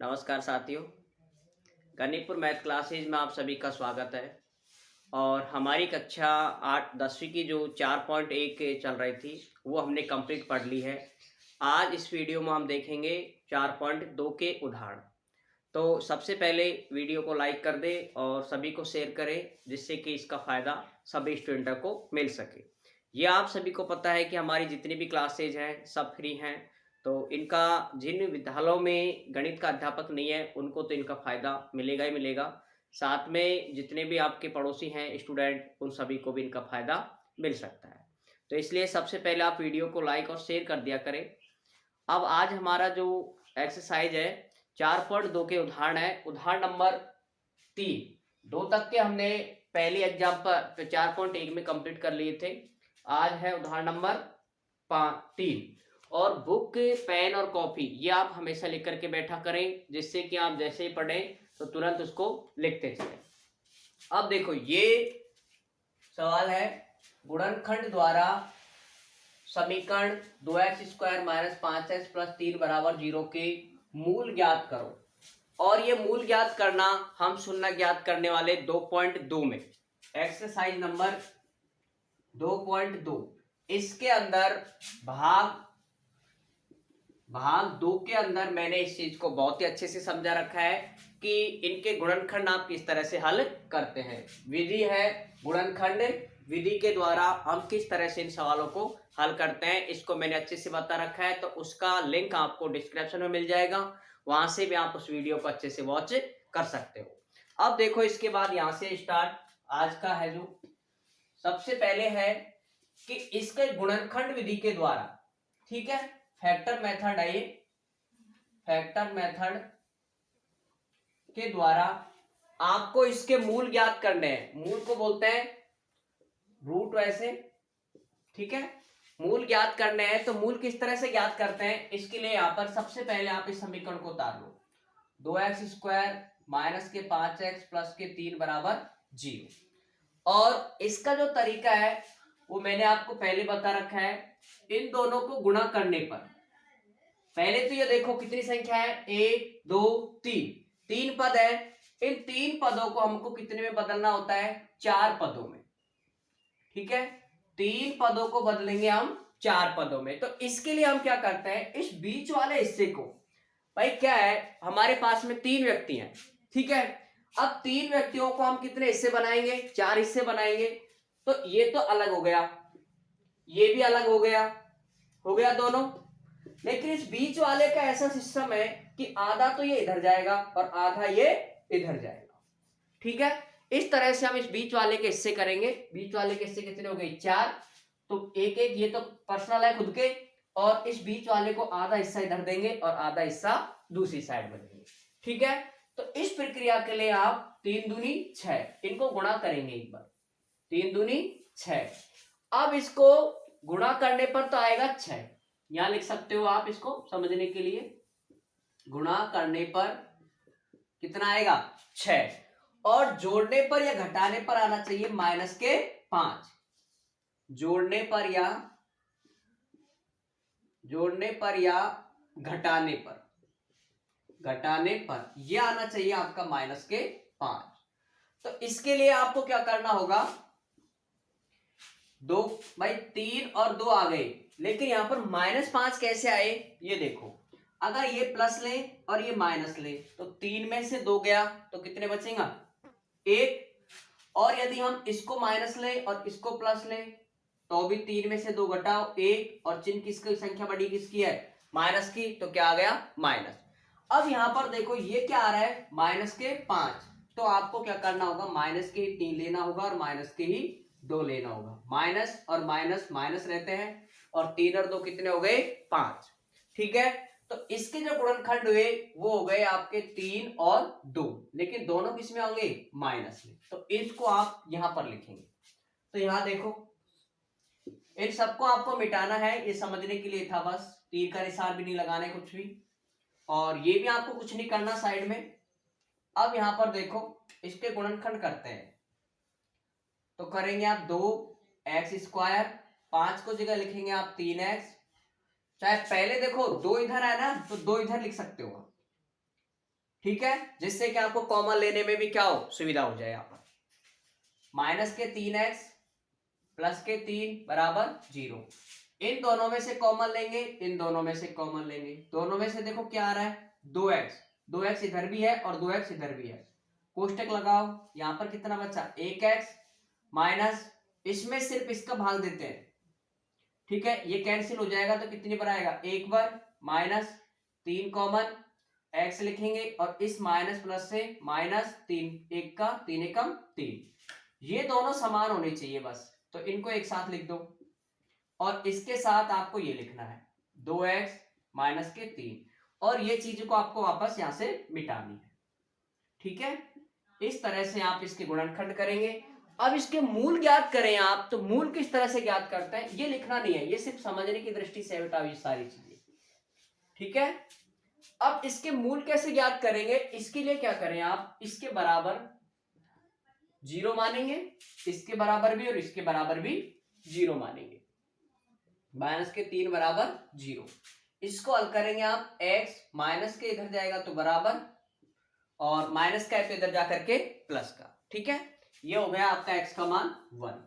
नमस्कार साथियों। गणितपुर math classes में आप सभी का स्वागत है। और हमारी कक्षा 8 10वीं की जो 4.1 चल रही थी वो हमने कंप्लीट पढ़ ली है। आज इस वीडियो में हम देखेंगे 4.2 के उदाहरण। तो सबसे पहले वीडियो को लाइक कर दें और सभी को शेयर करें, जिससे कि इसका फ़ायदा सभी स्टूडेंटों को मिल सके। ये आप सभी को पता है कि हमारी जितनी भी क्लासेज हैं सब फ्री हैं। तो इनका जिन विद्यालयों में गणित का अध्यापक नहीं है उनको तो इनका फ़ायदा मिलेगा ही मिलेगा। साथ में जितने भी आपके पड़ोसी हैं स्टूडेंट, उन सभी को भी इनका फ़ायदा मिल सकता है। तो इसलिए सबसे पहले आप वीडियो को लाइक और शेयर कर दिया करें। अब आज हमारा जो एक्सरसाइज है 4.2 के उदाहरण है। उदाहरण नंबर 3, 2 तक के हमने पहले एग्जाम पर 4.1 में कंप्लीट कर लिए थे। आज है उदाहरण नंबर 3। और बुक, पेन और कॉपी ये आप हमेशा लिख करके बैठा करें, जिससे कि आप जैसे ही पढ़ें तो तुरंत उसको लिखते चलें। अब देखो ये सवाल है, गुणनखंड द्वारा समीकरण 2x² - 5x + 3 = 0 के मूल ज्ञात करो। और ये मूल ज्ञात करना हम शून्य ज्ञात करने वाले 2.2 में, एक्सरसाइज नंबर 2.2, इसके अंदर भाग 2 के अंदर मैंने इस चीज को बहुत ही अच्छे से समझा रखा है कि इनके गुणनखंड आप किस तरह से हल करते हैं। विधि है गुणनखंड विधि के द्वारा हम किस तरह से इन सवालों को हल करते हैं, इसको मैंने अच्छे से बता रखा है। तो उसका लिंक आपको डिस्क्रिप्शन में मिल जाएगा, वहां से भी आप उस वीडियो को अच्छे से वॉच कर सकते हो। अब देखो इसके बाद यहां से स्टार्ट आज का है जो सबसे पहले है कि इसके गुणनखंड विधि के द्वारा, ठीक है, फैक्टर मेथड है ये, फैक्टर मेथड के द्वारा आपको इसके मूल ज्ञात करने हैं। मूल को बोलते हैं रूट, वैसे ठीक है, मूल ज्ञात करने हैं। तो मूल किस तरह से ज्ञात करते हैं, इसके लिए यहां पर सबसे पहले आप इस समीकरण को उतार लो। 2x² - 5x + 3 = 0। और इसका जो तरीका है वो मैंने आपको पहले बता रखा है। इन दोनों को गुणा करने पर पहले तो ये देखो कितनी संख्या है, 1 2 3, 3 पद है। इन 3 पदों को हमको कितने में बदलना होता है, 4 पदों में। ठीक है, 3 पदों को बदलेंगे हम 4 पदों में। तो इसके लिए हम क्या करते हैं, इस बीच वाले हिस्से को, भाई क्या है हमारे पास में 3 व्यक्ति हैं, ठीक है। अब 3 व्यक्तियों को हम कितने हिस्से बनाएंगे, 4 हिस्से बनाएंगे। तो ये तो अलग हो गया, ये भी अलग हो गया दोनों। लेकिन इस बीच वाले का ऐसा सिस्टम है कि आधा तो ये इधर जाएगा और आधा ये इधर जाएगा, ठीक है। इस तरह से हम इस बीच वाले के हिस्से करेंगे। बीच वाले के हिस्से कितने हो गए, 4। तो एक एक ये तो पर्सनल है खुद के, और इस बीच वाले को आधा हिस्सा इधर देंगे और आधा हिस्सा दूसरी साइड में देंगे, ठीक है। तो इस प्रक्रिया के लिए आप 3 दूनी 6, इनको गुणा करेंगे एक बार, 3 दूनी 6। अब इसको गुणा करने पर तो आएगा 6, यहां लिख सकते हो आप इसको समझने के लिए। गुणा करने पर कितना आएगा, 6। और जोड़ने पर या घटाने पर आना चाहिए -5। जोड़ने पर या घटाने पर यह आना चाहिए आपका -5। तो इसके लिए आपको क्या करना होगा, दो भाई 3 और 2 आ गए, लेकिन यहां पर -5 कैसे आए ये देखो। अगर ये प्लस ले और ये माइनस ले तो 3 में से 2 गया तो कितने बचेगा, 1। और यदि हम इसको माइनस ले और इसको प्लस ले तो भी 3 में से 2 घटाओ 1, और चिन्ह किसकी संख्या बड़ी, किसकी है, माइनस की, तो क्या आ गया, माइनस। अब यहां पर देखो ये क्या आ रहा है, -5। तो आपको क्या करना होगा, माइनस के ही 3 लेना होगा और माइनस के ही 2 लेना होगा। माइनस और माइनस माइनस रहते हैं, और 3 और 2 कितने हो गए, 5, ठीक है। तो इसके जो गुणनखंड हुए वो हो गए आपके 3 और 2, लेकिन दोनों किस में होंगे, माइनस में। तो इसको आप यहां पर लिखेंगे। तो यहां देखो इन सबको आपको मिटाना है, ये समझने के लिए था बस, तीर का निशान भी नहीं लगाना है कुछ भी, और ये भी आपको कुछ नहीं करना साइड में। अब यहां पर देखो इसके गुणनखंड करते हैं। तो करेंगे आप 2x², 5 को जगह लिखेंगे आप 3x। चाहे पहले देखो 2 इधर है ना, तो 2 इधर लिख सकते हो, ठीक है, जिससे कि आपको कॉमन लेने में भी क्या हो, सुविधा हो जाए। यहाँ पर माइनस के 3x प्लस के 3 बराबर 0। इन दोनों में से कॉमन लेंगे, इन दोनों में से कॉमन लेंगे। दोनों में से देखो क्या आ रहा है, 2x, 2x इधर भी है और 2x इधर भी है। कोष्टक लगाओ, यहाँ पर कितना बचा, 1x माइनस, इसमें सिर्फ इसका भाग देते हैं, ठीक है, ये कैंसिल हो जाएगा तो कितनी पर आएगा, 1 बार माइनस 3 कॉमन, x लिखेंगे और इस माइनस प्लस से माइनस 3, 1 का 3 एकम 3, ये दोनों समान होने चाहिए बस, तो इनको एक साथ लिख दो। और इसके साथ आपको ये लिखना है 2x माइनस के 3, और ये चीज को आपको वापस यहां से मिटानी है। ठीक है, इस तरह से आप इसके गुणनखंड करेंगे। अब इसके मूल ज्ञात करें आप, तो मूल किस तरह से ज्ञात करते हैं ये लिखना नहीं है, ये सिर्फ समझने की दृष्टि से बेटा ये सारी चीजें। ठीक है, अब इसके मूल कैसे ज्ञात करेंगे, इसके लिए क्या करें आप, इसके बराबर 0 मानेंगे, इसके बराबर भी और इसके बराबर भी 0 मानेंगे। माइनस के 3 बराबर 0, इसको हल करेंगे आप, x माइनस के इधर जाएगा तो बराबर, और माइनस का है तो इधर जाकर के प्लस का। ठीक है, ये हो गया आपका x का मान 1।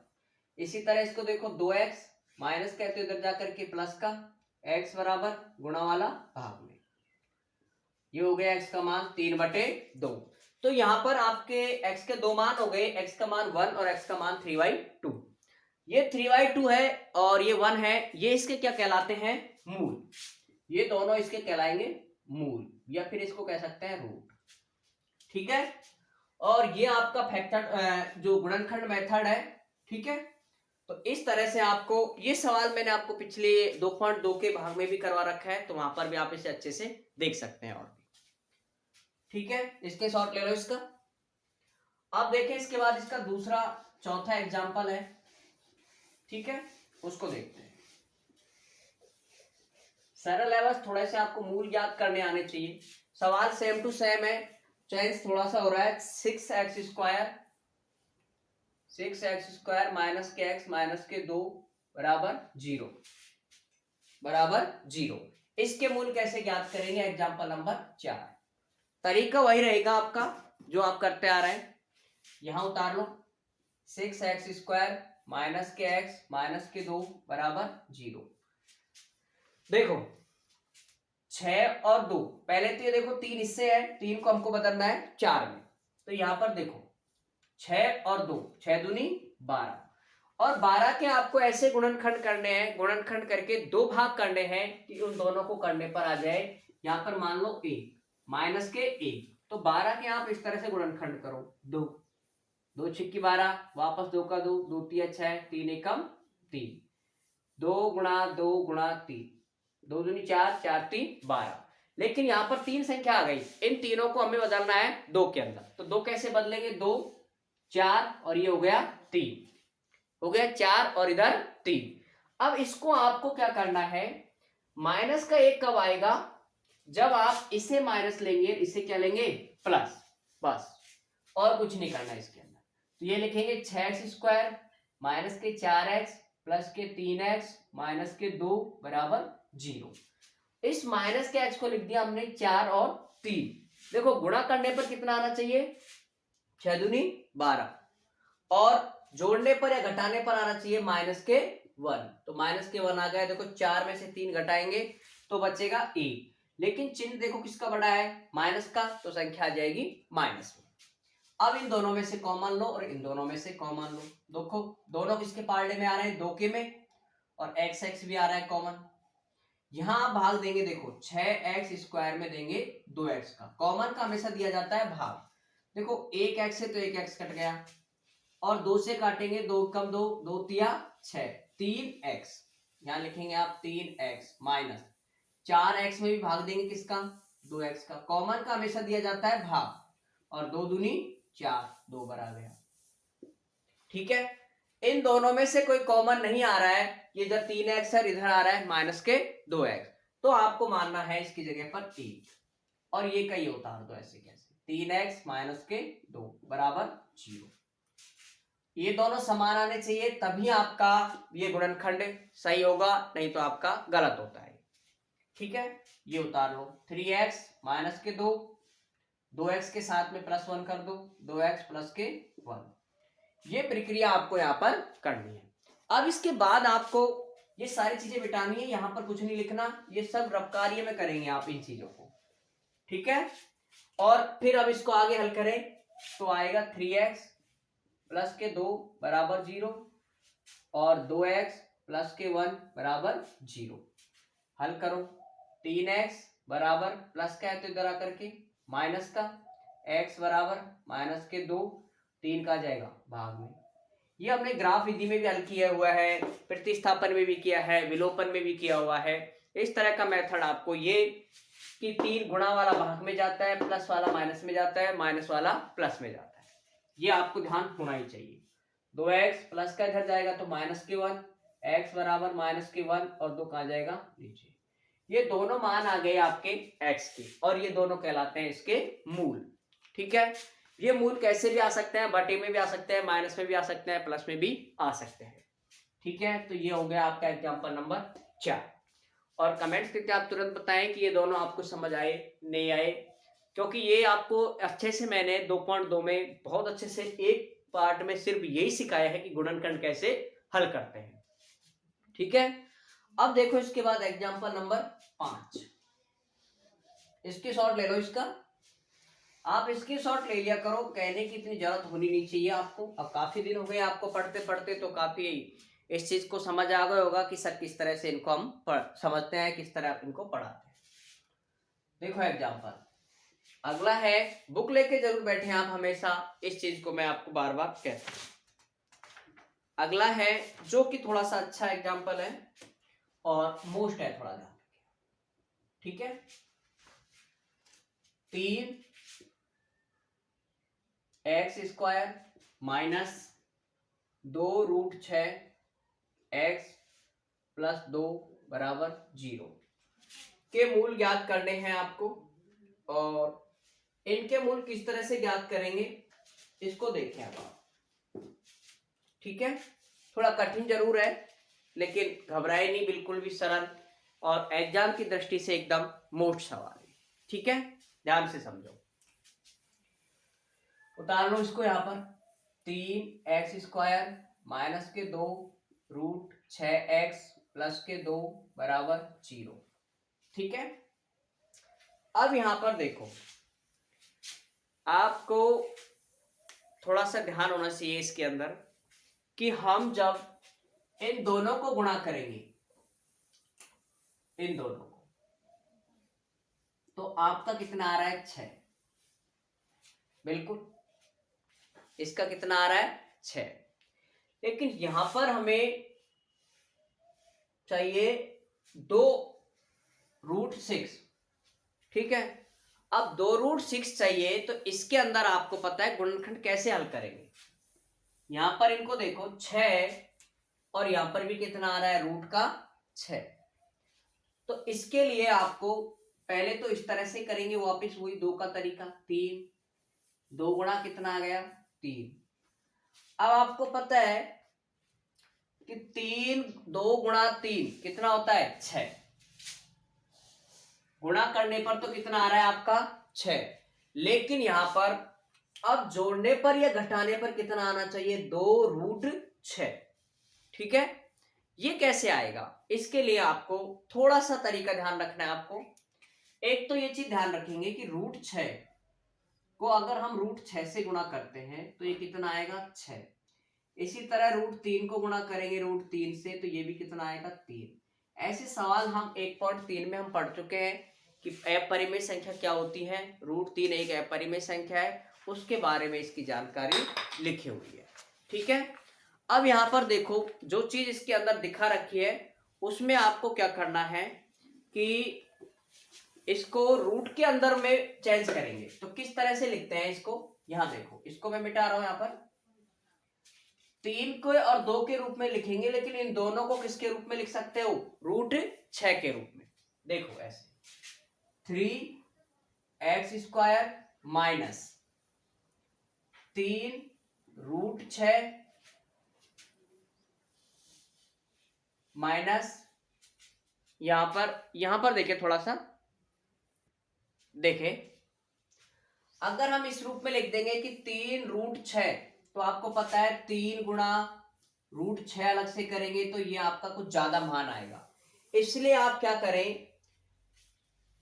इसी तरह इसको देखो, 2x माइनस का है तो इधर जाकर के प्लस का, x बराबर गुणा वाला भाग में, ये हो गया x का मान 3/2। तो यहां पर आपके x के दो मान हो गए, x का मान 1 और x का मान 3/2। ये 3/2 है और ये 1 है, ये इसके क्या कहलाते हैं, मूल। ये दोनों इसके कहलाएंगे मूल, या फिर इसको कह सकते हैं रूट। ठीक है, और ये आपका फैक्टर जो गुणनखंड मेथड है। ठीक है, तो इस तरह से आपको ये सवाल मैंने आपको पिछले 2.2 के भाग में भी करवा रखा है, तो वहां पर भी आप इसे अच्छे से देख सकते हैं। और ठीक है, इसके शॉर्ट ले लो इसका। अब देखें इसके बाद इसका दूसरा चौथा एग्जाम्पल है। ठीक है, उसको देखते हैं। सरल है, बस थोड़े से आपको मूल ज्ञात करने आने चाहिए। सवाल सेम टू सेम है, चेंज थोड़ा सा हो रहा है। 6x² माइनस के x माइनस के 2 बराबर 0 बराबर 0। इसके मूल कैसे ज्ञात करेंगे, एग्जाम्पल नंबर 4। तरीका वही रहेगा आपका जो आप करते आ रहे हैं, यहां उतार लो। 6x² माइनस के x माइनस के 2 बराबर 0। देखो 6 और 2, पहले तो ये देखो 3 इससे है, 3 को हमको बदलना है 4 में, तो यहां पर देखो 6 और 2, 6 दूनी 12, और 12 के आपको ऐसे गुणनखंड करने हैं, गुणनखंड करके 2 भाग करने हैं कि उन दोनों को करने पर आ जाए, यहां पर मान लो 1 माइनस के 1, तो 12 के आप इस तरह से गुणनखंड करो, 2 2 छिक्की 12, वापस 2 का 2, 2 तिया 6, 3 एकम 3, 2 गुणा 2 गुणा 3, 2 दूनी 4, 4 3 12। लेकिन यहां पर 3 संख्या आ गई, इन तीनों को हमें बदलना है 2 के अंदर, तो 2 कैसे बदलेंगे, 2 4 और ये हो गया 3, हो गया 4 और इधर 3। अब इसको आपको क्या करना है, माइनस का 1 कब आएगा, जब आप इसे माइनस लेंगे, इसे क्या लेंगे, प्लस, बस, और कुछ नहीं करना इसके अंदर। तो ये लिखेंगे 6x² माइनस के 4x प्लस के 3x माइनस के 2 बराबर 0। इस माइनस के x को लिख दिया हमने 4 और 3। देखो गुणा करने पर कितना आना चाहिए, 6 दूनी 12, और जोड़ने पर या घटाने पर आना चाहिए माइनस के 1, तो माइनस के 1 आ गया। देखो 4 में से 3 घटाएंगे तो बचेगा 1, लेकिन चिन्ह देखो किसका बड़ा है, माइनस का, तो संख्या आ जाएगी माइनस में। अब इन दोनों में से कॉमन लो और इन दोनों में से कॉमन लो। देखो दोनों किसके पार्ले में आ रहे हैं, 2 के में, और x भी आ रहा है कॉमन। यहां आप भाग देंगे, देखो 6x² में देंगे 2x का, कॉमन का हमेशा दिया जाता है भाग। देखो 1x है तो 1x कट गया, और 2 से काटेंगे, 2 कम 2, 2 तिया 6, 3x, यहां लिखेंगे आप 3x माइनस 4x में भी भाग देंगे किसका, 2x का, कॉमन का हमेशा दिया जाता है भाग, और 2 दूनी 4, 2 बार आ गया। ठीक है, इन दोनों में से कोई कॉमन नहीं आ रहा है, ये इधर 3x है, इधर आ रहा है माइनस के 2x, तो आपको मानना है इसकी जगह पर 1, और ये कहीं उतार दो ऐसे कैसे, 3x माइनस के 2 बराबर 0। ये दोनों समान आने चाहिए, तभी आपका ये गुणनखंड सही होगा, नहीं तो आपका गलत होता है। ठीक है, ये उतार लो, 3x माइनस के 2, 2x के साथ में +1 कर दो, 2x प्लस के 1। ये प्रक्रिया आपको यहाँ पर करनी है। अब इसके बाद आपको ये सारी चीजें मिटानी है, यहाँ पर कुछ नहीं लिखना, ये सब रफ कार्य में करेंगे आप इन चीजों को, ठीक है। और फिर अब इसको आगे हल करें तो आएगा 3x प्लस के 2 बराबर 0 और 2x प्लस के 1 बराबर 0। हल करो, 3x बराबर प्लस का है तो इधर आकर के माइनस का, x बराबर माइनस के 2, 3 का जाएगा भाग में। ये हमने ग्राफ विधि में भी हल किया हुआ है, प्रतिस्थापन में भी किया है, विलोपन में भी किया हुआ है। इस तरह का मेथड आपको ये कि 3 गुणा वाला भाग में जाता है, प्लस वाला माइनस में जाता है, माइनस वाला प्लस में जाता है, ये आपको ध्यान होना ही चाहिए। 2x प्लस का इधर जाएगा तो माइनस के 1, x बराबर माइनस के 1 और 2 कहाँ जाएगा नीचे। ये दोनों मान आ गए आपके x के और ये दोनों कहलाते हैं इसके मूल, ठीक है। ये मूल कैसे भी आ सकते हैं, बटे में भी आ सकते हैं, माइनस में भी आ सकते हैं, प्लस में भी आ सकते हैं, ठीक है। तो ये हो गया आपका एग्जाम्पल नंबर 4। और कमेंट्स करके आप तुरंत बताएं कि ये दोनों आपको समझ आए नहीं आए, क्योंकि ये आपको अच्छे से मैंने 2.2 में बहुत अच्छे से एक पार्ट में सिर्फ यही सिखाया है कि गुणनखंड कैसे हल करते हैं, ठीक है। अब देखो इसके बाद एग्जाम्पल नंबर 5, इसकी शॉर्ट ले लो इसका, आप इसकी शॉर्ट ले लिया करो, कहने की इतनी जरूरत होनी नहीं चाहिए आपको। अब काफी दिन हो गए आपको पढ़ते पढ़ते, तो काफी इस चीज को समझ आ गया होगा कि सर किस तरह से इनको हम समझते हैं, किस तरह इनको पढ़ाते हैं। देखो एग्जाम्पल अगला है, बुक लेके जरूर बैठे आप हमेशा, इस चीज को मैं आपको बार बार कहता हूं। अगला है जो कि थोड़ा सा अच्छा एग्जाम्पल है और मोस्ट है, थोड़ा ध्यान रखिए, ठीक है। 3x² माइनस 2√6 x प्लस 2 बराबर 0 के मूल ज्ञात करने हैं आपको। और इनके मूल किस तरह से ज्ञात करेंगे इसको देखें आप, ठीक है। थोड़ा कठिन जरूर है लेकिन घबराए नहीं, बिल्कुल भी सरल और एग्जाम की दृष्टि से एकदम मोस्ट सवाल है, ठीक है। ध्यान से समझो, उतार लो इसको यहाँ पर, 3x² माइनस के 2√6x प्लस के 2 बराबर 0, ठीक है। अब यहां पर देखो, आपको थोड़ा सा ध्यान होना चाहिए इसके अंदर कि हम जब इन दोनों को गुणा करेंगे, इन दोनों को, तो आपका कितना आ रहा है 6, बिल्कुल इसका कितना आ रहा है 6। लेकिन यहां पर हमें चाहिए 2√6, ठीक है। अब 2√6 चाहिए तो इसके अंदर आपको पता है गुणनखंड कैसे हल करेंगे। यहां पर इनको देखो 6 और यहां पर भी कितना आ रहा है रूट का 6, तो इसके लिए आपको पहले तो इस तरह से करेंगे, वापस वही 2 का तरीका, 3 2 गुणा कितना आ गया 3। अब आपको पता है कि 3 2 गुणा 3 कितना होता है 6, गुणा करने पर तो कितना आ रहा है आपका 6, लेकिन यहां पर अब जोड़ने पर या घटाने पर कितना आना चाहिए 2√6, ठीक है। ये कैसे आएगा, इसके लिए आपको थोड़ा सा तरीका ध्यान रखना है आपको। एक तो ये चीज ध्यान रखेंगे कि √6 को अगर हम √6 से गुणा करते हैं तो ये कितना आएगा 6। इसी तरह √3 को गुणा करेंगे √3 से तो ये भी कितना आएगा 3। ऐसे सवाल हम 1.3 में हम पढ़ चुके हैं कि अपरिमेय संख्या क्या होती है, √3 एक अपरिमेय संख्या है, उसके बारे में इसकी जानकारी लिखी हुई है, ठीक है। अब यहाँ पर देखो जो चीज इसके अंदर दिखा रखी है उसमें आपको क्या करना है कि इसको रूट के अंदर में चेंज करेंगे। तो किस तरह से लिखते हैं इसको, यहां देखो, इसको मैं मिटा रहा हूं, यहाँ पर 3 को और 2 के रूप में लिखेंगे, लेकिन इन दोनों को किसके रूप में लिख सकते हो √6 के रूप में। देखो ऐसे 3x² माइनस 3√6 माइनस यहां पर देखिए, थोड़ा सा देखें, अगर हम इस रूप में लिख देंगे कि 3√6, तो आपको पता है 3 गुणा √6 अलग से करेंगे तो ये आपका कुछ ज्यादा मान आएगा। इसलिए आप क्या करें,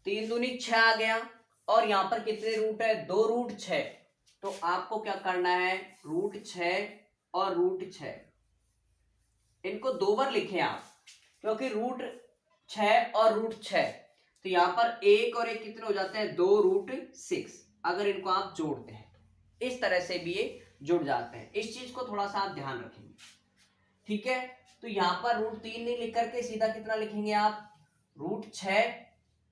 3 दूनी 6 आ गया और यहां पर कितने रूट है, 2√6। तो आपको क्या करना है, √6 और √6 इनको 2 बार लिखें आप, क्योंकि √6 और √6, तो यहां पर 1 और 1 कितने हो जाते हैं, 2√6। अगर इनको आप जोड़ते हैं इस तरह से भी ये जुड़ जाते हैं। इस चीज को थोड़ा सा आप ध्यान रखेंगे, ठीक है। तो यहां पर √3 नहीं लिख करके सीधा कितना लिखेंगे आप, √6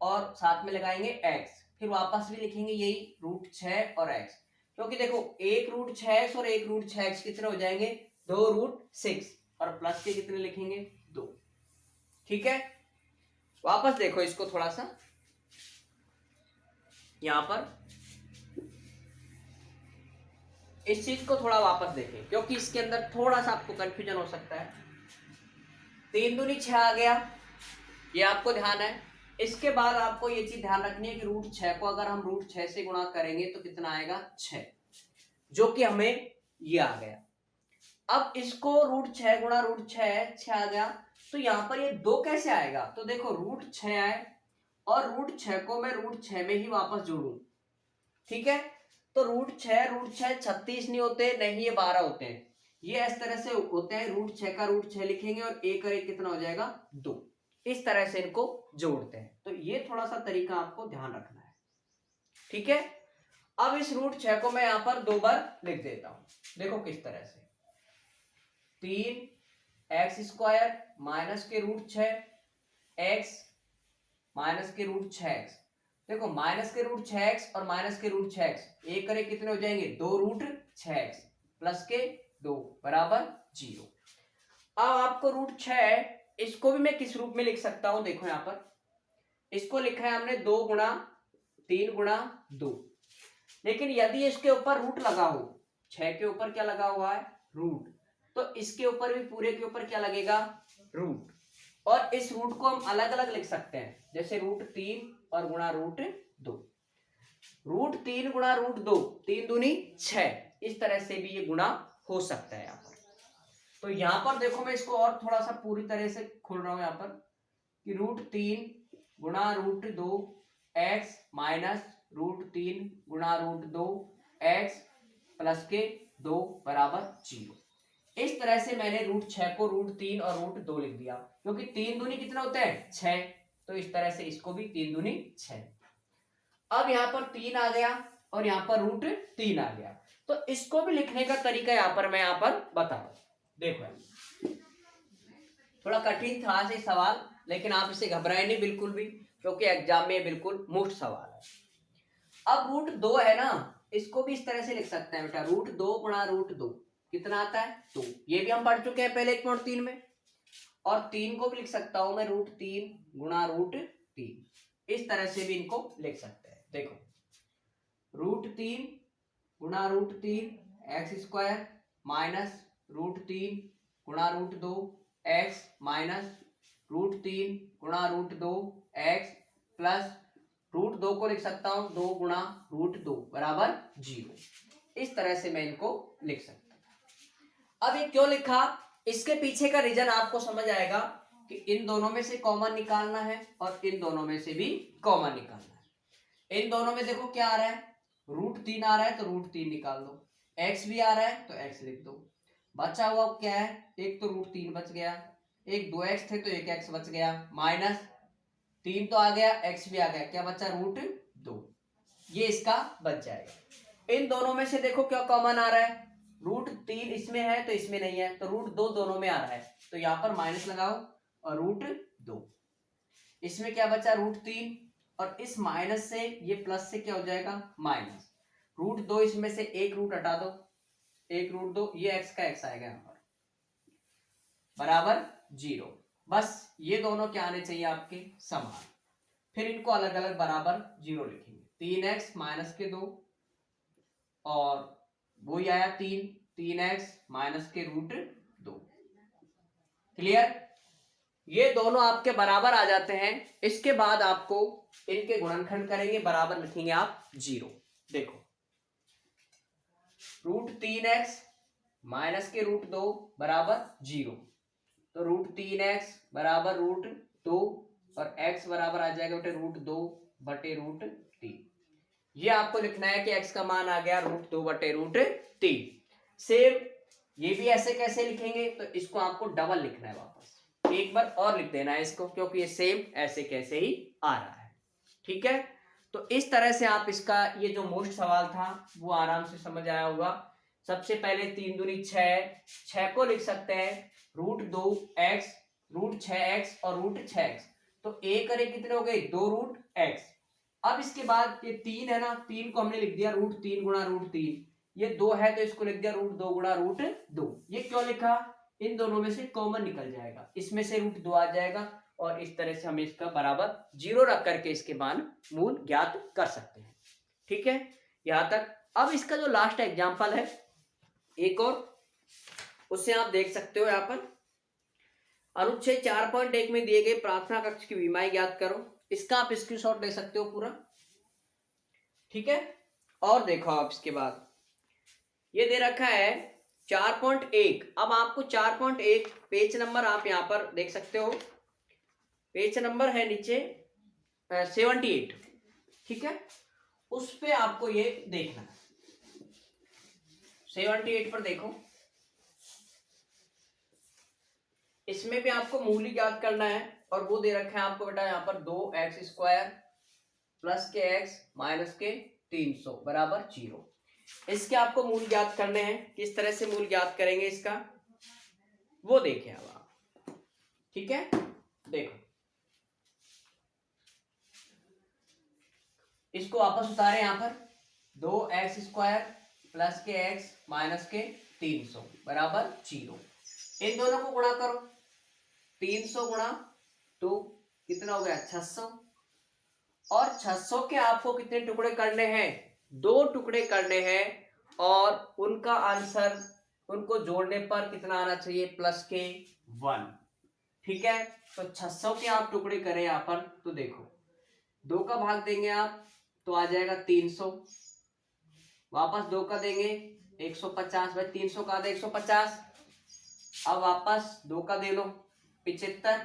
और साथ में लगाएंगे x, फिर वापस भी लिखेंगे यही √6 और x, क्योंकि देखो 1 √6x और 1 √6x कितने हो जाएंगे, 2√6, और प्लस के कितने लिखेंगे, 2। ठीक है, वापस देखो इसको थोड़ा सा, यहां पर इस चीज को थोड़ा वापस देखें, क्योंकि इसके अंदर थोड़ा सा आपको कंफ्यूजन हो सकता है। 3 दूनी 6 आ गया, ये आपको ध्यान है। इसके बाद आपको ये चीज ध्यान रखनी है कि √6 को अगर हम √6 से गुणा करेंगे तो कितना आएगा, 6, जो कि हमें ये आ गया। अब इसको √6 गुणा √6, 6 आ गया, तो यहां पर ये 2 कैसे आएगा, तो देखो √6 आए और √6 को मैं √6 में ही वापस जोड़ू, ठीक है। तो √6 36 नहीं होते, नहीं ये 12 होते हैं, ये इस तरह से होते हैं, √6 का √6 लिखेंगे और 1 और 1 कितना हो जाएगा, 2। इस तरह से इनको जोड़ते हैं, तो ये थोड़ा सा तरीका आपको ध्यान रखना है, ठीक है। अब इस √6 को मैं यहां पर 2 बार लिख देता हूं, देखो किस तरह से, 3x² माइनस के √6 x माइनस के √6x, देखो माइनस के √6x और माइनस के √6x एक करे कितने हो जाएंगे, 2√6x प्लस के 2 बराबर 0। अब आपको √6 इसको भी मैं किस रूप में लिख सकता हूं, देखो यहां पर इसको लिखा है हमने 2 गुणा 3 गुणा 2, लेकिन यदि इसके ऊपर रूट लगा हो, 6 के ऊपर क्या लगा हुआ है, रूट, तो इसके ऊपर भी पूरे के ऊपर क्या लगेगा, रूट, और इस रूट को हम अलग अलग लिख सकते हैं, जैसे √3 और गुणा √2, √3 गुणा √2, 3 दूनी 6, इस तरह से भी ये गुणा हो सकता है यहाँ पर। तो यहाँ पर देखो मैं इसको और थोड़ा सा पूरी तरह से खोल रहा हूं यहाँ पर, कि √3 गुणा √2 x माइनस √3 गुणा √2 x प्लस के 2 बराबर 0। इस तरह से मैंने √6 को √3 और √2 लिख दिया, क्योंकि 3 दूनी कितना होता है, 6, तो इस तरह से इसको भी 3 दूनी 6। अब यहाँ पर 3 आ गया और यहाँ पर √3 आ गया, तो इसको भी लिखने का तरीका यहाँ पर मैं यहाँ पर बता रहा हूं। देखो थोड़ा कठिन था से सवाल, लेकिन आप इसे घबराए नहीं बिल्कुल भी, क्योंकि एग्जाम में बिल्कुल मुफ्त सवाल है। अब √2 है ना, इसको भी इस तरह से लिख सकते हैं बेटा, √2 गुणा √2 कितना आता है, 2, ये भी हम पढ़ चुके हैं पहले 1.3 में। और 3 को भी लिख सकता हूं मैं √3 गुणा √3, इस तरह से भी इनको लिख सकते हैं। देखो √3 गुणा √3 x² माइनस √3 गुणा √2 x माइनस √3 गुणा √2 x प्लस √2 को लिख सकता हूं 2 गुणा √2 बराबर 0। इस तरह से मैं इनको लिख सकता हूं। अब ये क्यों लिखा, इसके पीछे का रीजन आपको समझ आएगा कि इन दोनों में से कॉमन निकालना है और इन दोनों में से भी कॉमन निकालना है। इन दोनों में देखो क्या आ रहा है, √3 आ रहा है तो √3 निकाल दो, x भी आ रहा है तो x लिख दो, बचा हुआ क्या है, एक तो √3 बच गया, एक 2x थे तो एक x बच गया, माइनस 3 तो आ गया, x भी आ गया, क्या बचा, √2, ये इसका बच जाएगा। इन दोनों में से देखो क्या कॉमन आ रहा है, √3 इसमें है तो इसमें नहीं है, तो √2 दोनों में आ रहा है, तो यहाँ पर माइनस लगाओ और √2, इसमें क्या बचा, √3, और इस माइनस से ये प्लस से क्या हो जाएगा, माइनस, √2 इसमें से एक रूट हटा दो, एक √2, ये x का x आएगा यहाँ पर बराबर 0। बस ये दोनों क्या आने चाहिए आपके, समान, फिर इनको अलग अलग बराबर 0 लिखेंगे, 3x माइनस के 2 और वो आया 3x माइनस के √2, क्लियर, ये दोनों आपके बराबर आ जाते हैं। इसके बाद आपको इनके गुणनखंड करेंगे, बराबर लिखेंगे आप 0। देखो √3x माइनस के √2 बराबर 0। तो √3x बराबर √2 और x बराबर आ जाएगा बेटे √2 बटे √3। ये आपको लिखना है कि x का मान आ गया √2 बटे √3। सेम ये भी ऐसे कैसे लिखेंगे, तो इसको आपको डबल लिखना है, वापस एक बार और लिख देना है इसको, क्योंकि ये सेम ऐसे कैसे ही आ रहा है। ठीक है, तो इस तरह से आप इसका ये जो मोस्ट सवाल था वो आराम से समझ आया होगा। सबसे पहले 3 दूनी 6 को लिख सकते हैं √2x √6x और √6x। तो a करे कितने हो गए 2√x। अब इसके बाद ये 3 है ना, 3 को हमने लिख दिया √3 गुणा √3। ये 2 है तो इसको लिख दिया √2 गुणा √2। ये क्यों लिखा, इन दोनों में से कॉमन निकल जाएगा, इसमें से √2 आ जाएगा और इस तरह से हम इसका बराबर 0 रख करके इसके मान मूल ज्ञात कर सकते हैं। ठीक है, यहां तक। अब इसका जो लास्ट एग्जांपल है एक और, उससे आप देख सकते हो यहाँ पर अनुच्छेद 4.1 में दिए गए प्रार्थना कक्ष की विमाएं ज्ञात करो। इसका आप स्क्रीनशॉट ले सकते हो पूरा। ठीक है, और देखो आप इसके बाद ये दे रखा है 4.1। अब आपको 4.1 पेज नंबर आप यहाँ पर देख सकते हो, पेज नंबर है नीचे 78। ठीक है, उस पे आपको ये देखना है। 78 पर देखो, इसमें भी आपको मूल्य ज्ञात करना है और वो दे रखा है आपको बेटा यहाँ पर 2x² प्लस के x माइनस के 300 बराबर 0। इसके आपको मूल ज्ञात करने हैं। किस तरह से मूल ज्ञात करेंगे इसका वो देखें अब आप। ठीक है, देखो इसको वापस उतारे यहाँ पर 2x² प्लस के x माइनस के 300 बराबर 0। इन दोनों को गुणा करो, 300 गुणा 2 कितना हो गया 600। और 600 के आपको कितने टुकड़े करने हैं, 2 टुकड़े करने हैं और उनका आंसर उनको जोड़ने पर कितना आना चाहिए प्लस के 1। ठीक है, तो 600 के आप टुकड़े करें यहाँ पर, तो देखो 2 का भाग देंगे आप तो आ जाएगा 300, वापस 2 का देंगे 150, भाई 300 का आधा 150। अब वापस 2 का दे लो 75,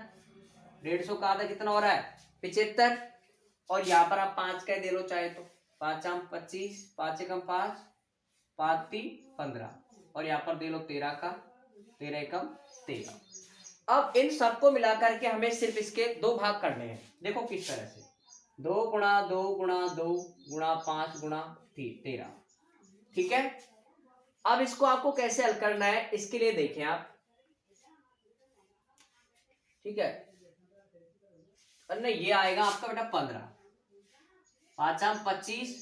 150 का आधा कितना हो रहा है 75। और यहाँ पर आप 5 का दे लो चाहे तो, 5 आम 25, 5 एकम 5, 5 3 15 और यहाँ पर दे लो 13 का, 13 एकम 13। अब इन सबको मिलाकर के हमें सिर्फ इसके 2 भाग करने हैं। देखो किस तरह से 2 गुणा 2 गुणा 2 गुणा 5 गुणा 13। ठीक है, अब इसको आपको कैसे हल करना है इसके लिए देखें आप। ठीक है, ये आएगा आपका बेटा 15, 5 आम 25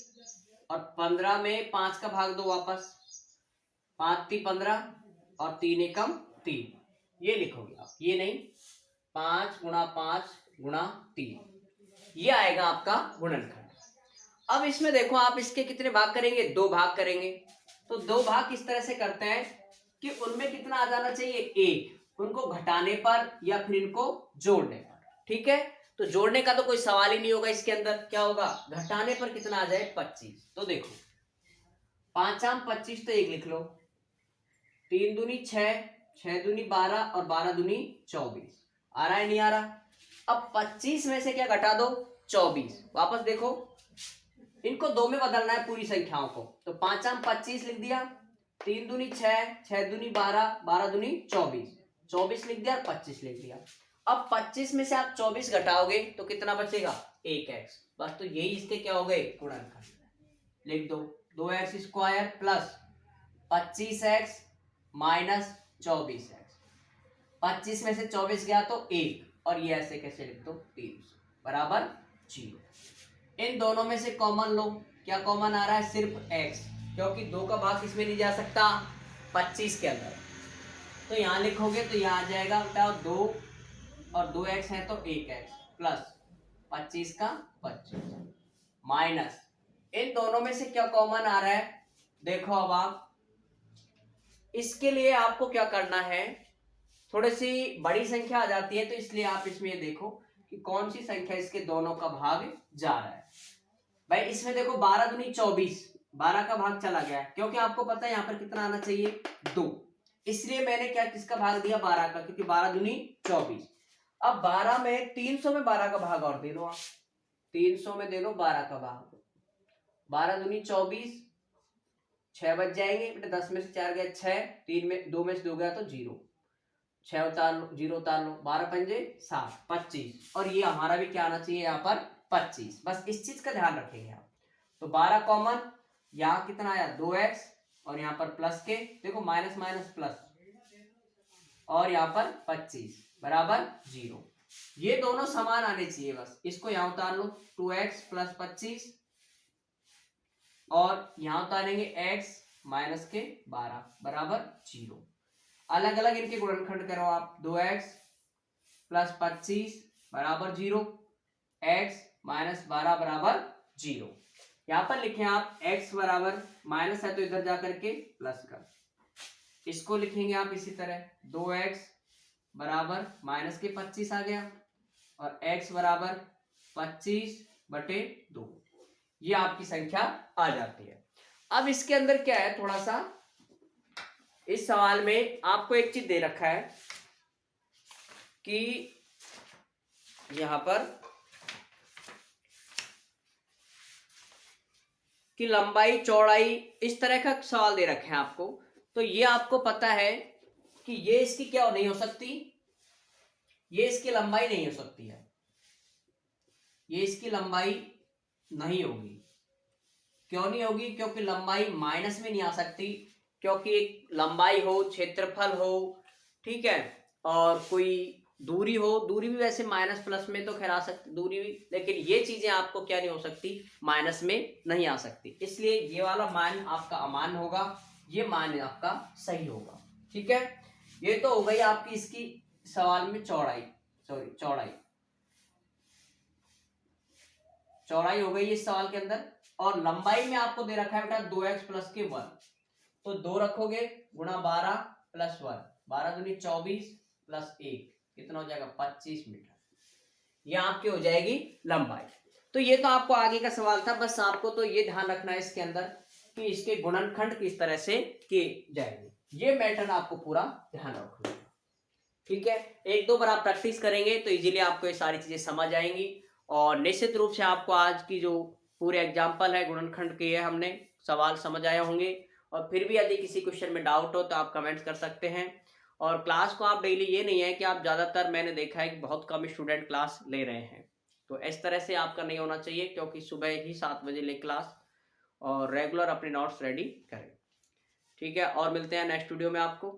और 15 में 5 का भाग दो वापस, 5 3 15 और 3 एकम 3। ये लिखोगे आप, ये नहीं 5 गुणा 5 गुणा 3, ये आएगा आपका गुणनखंड। अब इसमें देखो आप इसके कितने भाग करेंगे, 2 भाग करेंगे। तो 2 भाग किस तरह से करते हैं कि उनमें कितना आ जाना चाहिए 1, उनको घटाने पर या फिर इनको जोड़ने पर। ठीक है, तो जोड़ने का तो कोई सवाल ही नहीं होगा, इसके अंदर क्या होगा घटाने पर कितना आ जाए 25। तो देखो 5 आम 25 तो 1 लिख लो, 3 दूनी 6, 6 दूनी 12 और 12 दूनी 24। आ रहा है नहीं आ रहा। अब 25 में से क्या घटा दो 24, वापस देखो इनको 2 में बदलना है पूरी संख्याओं को। तो 5 आम 25 लिख दिया, 3 दूनी 6, 6 दूनी 12, 12 दूनी 24, 24 लिख दिया और 25 लिख दिया। अब 25 में से आप 24 घटाओगे तो कितना बचेगा 1x। बस तो यही इसके क्या हो गए गुणनखंड। लिख दो 2x² plus 25x minus 24x। 25 में से 24 गया तो 1 और ये ऐसे कैसे लिख दो 300 बराबर 0। इन दोनों में से कॉमन लो, क्या कॉमन आ रहा है सिर्फ x, क्योंकि 2 का भाग इसमें नहीं जा सकता 25 के अंदर। तो यहाँ लिखोगे तो यहाँ आ जाएगा बेटा 2 और 2x है तो 1x प्लस 25 का 25 माइनस इन दोनों में से क्या कॉमन आ रहा है। देखो अब आप इसके लिए आपको क्या करना है, थोड़ी सी बड़ी संख्या आ जाती है तो इसलिए आप इसमें ये देखो कि कौन सी संख्या इसके दोनों का भाग जा रहा है। भाई इसमें देखो 12 दूनी 24 12 का भाग चला गया क्योंकि आपको पता है यहाँ पर कितना आना चाहिए 2, इसलिए मैंने क्या किसका भाग दिया 12 का, क्योंकि 12 दूनी 24। अब 12 में 300 में 12 का भाग और दे दो आप, 300 में दे दो 12 का भाग, 12 दूनी 24, 6 बच जाएंगे बेटा, 10 में से 4 गया 6, 3 में 2 में से 2 गया तो 0, 6 उतार लो, 0 उतार लो, 12 पंजे 7, 25, और ये हमारा भी क्या आना चाहिए यहाँ पर 25। बस इस चीज का ध्यान रखेंगे आप। तो 12 कॉमन, यहाँ कितना आया 2x, और यहाँ पर प्लस के देखो माइनस माइनस प्लस, और यहाँ पर 25 बराबर 0। ये दोनों समान आने चाहिए, बस इसको यहाँ उतार लो 2x प्लस 25, और यहाँ उतारेंगे x माइनस के 12 बराबर 0। अलग अलग इनके गुणनखंड करो आप, 2x प्लस 25 बराबर 0, x माइनस 12 बराबर 0। यहां पर लिखें आप x बराबर माइनस है तो इधर जाकर के प्लस कर, इसको लिखेंगे आप इसी तरह 2x बराबर माइनस के 25 आ गया, और x बराबर 25/2, ये आपकी संख्या आ जाती है। अब इसके अंदर क्या है, थोड़ा सा इस सवाल में आपको एक चीज दे रखा है कि यहां पर कि लंबाई चौड़ाई इस तरह का सवाल दे रखे हैं आपको, तो ये आपको पता है कि ये इसकी क्या नहीं हो सकती, ये इसकी लंबाई नहीं हो सकती है, ये इसकी लंबाई नहीं होगी। क्यों नहीं होगी, क्योंकि लंबाई माइनस में नहीं आ सकती, क्योंकि एक लंबाई हो, क्षेत्रफल हो, ठीक है, और कोई दूरी हो, दूरी भी वैसे माइनस प्लस में तो खैर आ सकती दूरी भी, लेकिन ये चीजें आपको क्या नहीं हो सकती, माइनस में नहीं आ सकती, इसलिए ये वाला मान आपका अमान्य होगा, ये मान आपका सही होगा। ठीक है, ये तो हो गई आपकी इसकी सवाल में चौड़ाई, चौड़ाई हो गई इस सवाल के अंदर। और लंबाई में आपको दे रखा है बेटा 2x प्लस के 1, तो 2 रखोगे गुणा 12 प्लस 1, 12 दूनी 24 प्लस 1 कितना हो जाएगा 25 मीटर, ये आपकी हो जाएगी लंबाई। तो ये तो आपको आगे का सवाल था, बस आपको तो ये ध्यान रखना है इसके अंदर कि इसके गुणनखंड किस तरह से किए जाएंगे, ये मैटर आपको पूरा ध्यान रखना है। ठीक है, एक दो बार आप प्रैक्टिस करेंगे तो इजीली आपको ये सारी चीजें समझ आएंगी, और निश्चित रूप से आपको आज की जो पूरे एग्जाम्पल है गुणनखंड के है हमने सवाल समझ आए होंगे। और फिर भी यदि किसी क्वेश्चन में डाउट हो तो आप कमेंट्स कर सकते हैं। और क्लास को आप डेली, ये नहीं है कि आप ज़्यादातर, मैंने देखा है कि बहुत कम स्टूडेंट क्लास ले रहे हैं, तो इस तरह से आपका नहीं होना चाहिए, क्योंकि सुबह ही 7 बजे ले क्लास, और रेगुलर अपने नोट्स रेडी करें। ठीक है, और मिलते हैं नेक्स्ट वीडियो में आपको।